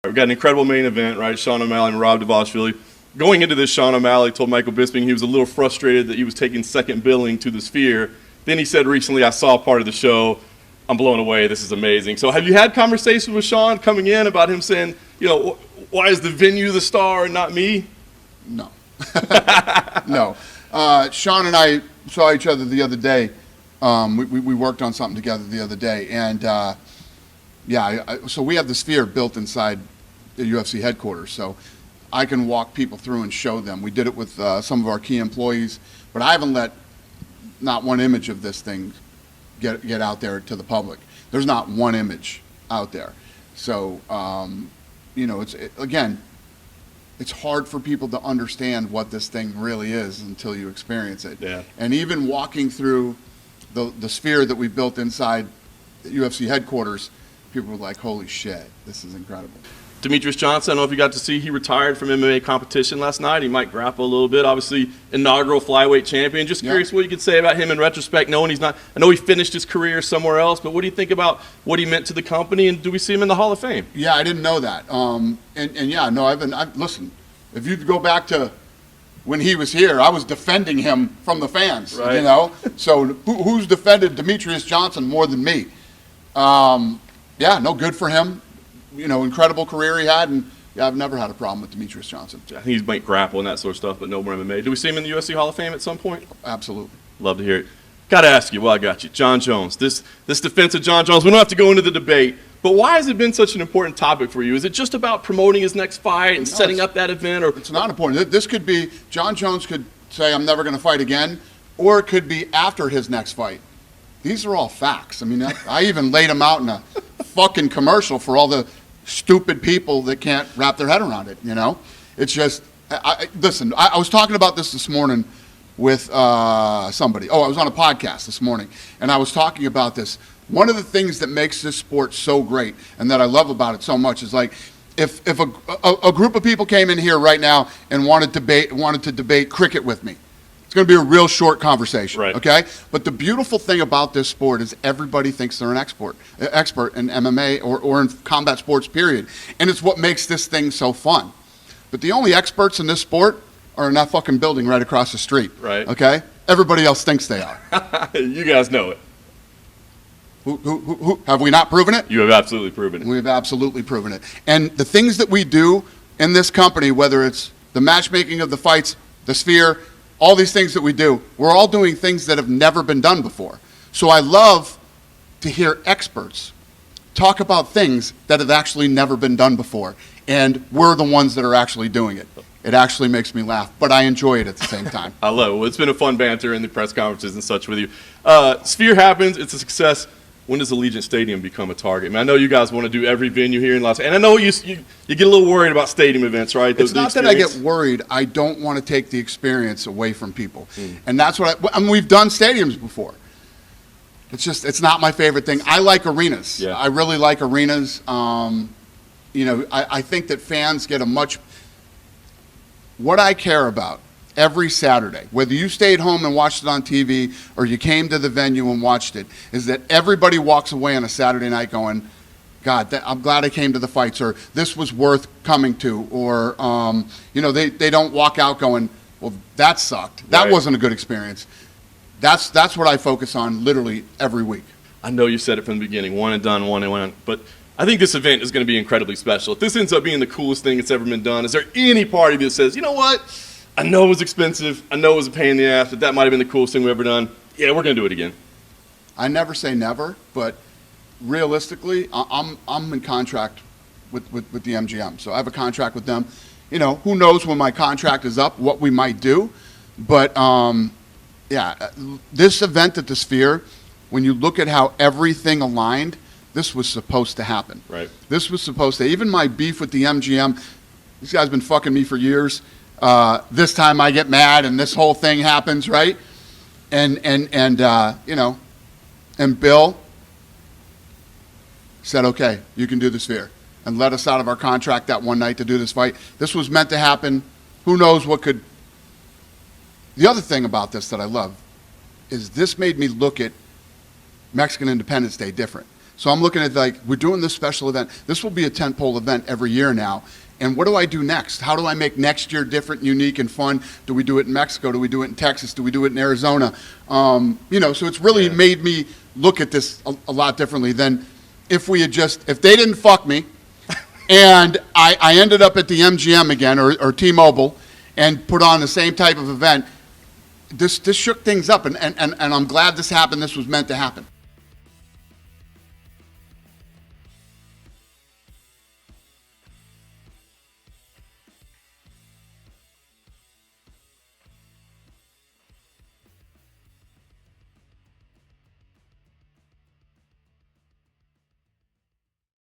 We've got an incredible main event, right? Sean O'Malley and Rob Davashvili. Going into this, Sean O'Malley told Michael Bisping he was a little frustrated that he was taking second billing to the Sphere. Then he said recently, I saw part of the show. I'm blown away. This is amazing. So have you had conversations with Sean coming in about him saying, why is the venue the star and not me? No. No. Sean and I saw each other the other day. We worked on something together the other day. And, so we have the Sphere built inside the UFC headquarters. So I can walk people through and show them. We did it with some of our key employees. But I haven't let not one image of this thing get out there to the public. There's not one image out there. So, it's hard for people to understand what this thing really is until you experience it. Yeah. And even walking through the Sphere that we built inside the UFC headquarters, people were like, holy shit, this is incredible. Demetrious Johnson, I don't know if you got to see, he retired from MMA competition last night. He might grapple a little bit. Obviously, inaugural flyweight champion. Just curious what you could say about him in retrospect, knowing he's not. I know he finished his career somewhere else, but what do you think about what he meant to the company, and do we see him in the Hall of Fame? Yeah, I didn't know that. Listen, if you go back to when he was here, I was defending him from the fans, right. So who's defended Demetrious Johnson more than me? Good for him. Incredible career he had, and I've never had a problem with Demetrious Johnson. I think he might grapple and that sort of stuff, but no more MMA. Do we see him in the UFC Hall of Fame at some point? Absolutely. Love to hear it. Got to ask you, I got you. Jon Jones. This defense of Jon Jones, we don't have to go into the debate, but why has it been such an important topic for you? Is it just about promoting his next fight and setting up that event? Or it's not important. This could be, Jon Jones could say, I'm never going to fight again, or it could be after his next fight. These are all facts. I mean, I even laid them out in a fucking commercial for all the stupid people that can't wrap their head around it, It's just, listen, I was talking about this morning with somebody. I was on a podcast this morning, and I was talking about this. One of the things that makes this sport so great and that I love about it so much is like, if a group of people came in here right now and wanted to debate cricket with me, it's going to be a real short conversation, right. Okay? But the beautiful thing about this sport is everybody thinks they're an expert in MMA or in combat sports, period. And it's what makes this thing so fun. But the only experts in this sport are in that fucking building right across the street, right. Okay? Everybody else thinks they are. You guys know it. Who have we not proven it? You have absolutely proven it. We have absolutely proven it. And the things that we do in this company, whether it's the matchmaking of the fights, the Sphere, all these things that we do, we're all doing things that have never been done before. So I love to hear experts talk about things that have actually never been done before. And we're the ones that are actually doing it. It actually makes me laugh, but I enjoy it at the same time. I love it. Well, it's been a fun banter in the press conferences and such with you. Sphere happens. It's a success. When does Allegiant Stadium become a target? I mean, I know you guys want to do every venue here in Los Angeles. And I know you get a little worried about stadium events, right? It's not that I get worried. I don't want to take the experience away from people. And that's what we've done stadiums before. It's not my favorite thing. I like arenas. Yeah. I really like arenas. I think that fans get what I care about every Saturday, whether you stayed home and watched it on TV or you came to the venue and watched it, is that everybody walks away on a Saturday night going, God, I'm glad I came to the fights, or this was worth coming to, or, they don't walk out going, well, that sucked. That wasn't a good experience. That's what I focus on literally every week. I know you said it from the beginning, one and done, one and one, but I think this event is going to be incredibly special. If this ends up being the coolest thing that's ever been done, is there any party that says, you know what? I know it was expensive. I know it was a pain in the ass, but that might have been the coolest thing we've ever done. Yeah, we're going to do it again. I never say never, but realistically, I'm in contract with the MGM. So I have a contract with them. Who knows when my contract is up, what we might do. But, this event at the Sphere, when you look at how everything aligned, this was supposed to happen. Right. This was supposed to. Even my beef with the MGM, this guy's been fucking me for years. This time I get mad and this whole thing happens, right? And Bill said, okay, you can do the Sphere, and let us out of our contract that one night to do this fight. This was meant to happen. Who knows what could. The other thing about this that I love is this made me look at Mexican Independence Day different. So I'm looking at like, we're doing this special event. This will be a tentpole event every year now. And what do I do next? How do I make next year different, unique, and fun? Do we do it in Mexico? Do we do it in Texas? Do we do it in Arizona? So it's really made me look at this a lot differently than if they didn't fuck me and I ended up at the MGM again or T-Mobile and put on the same type of event. This shook things up, and I'm glad this happened. This was meant to happen.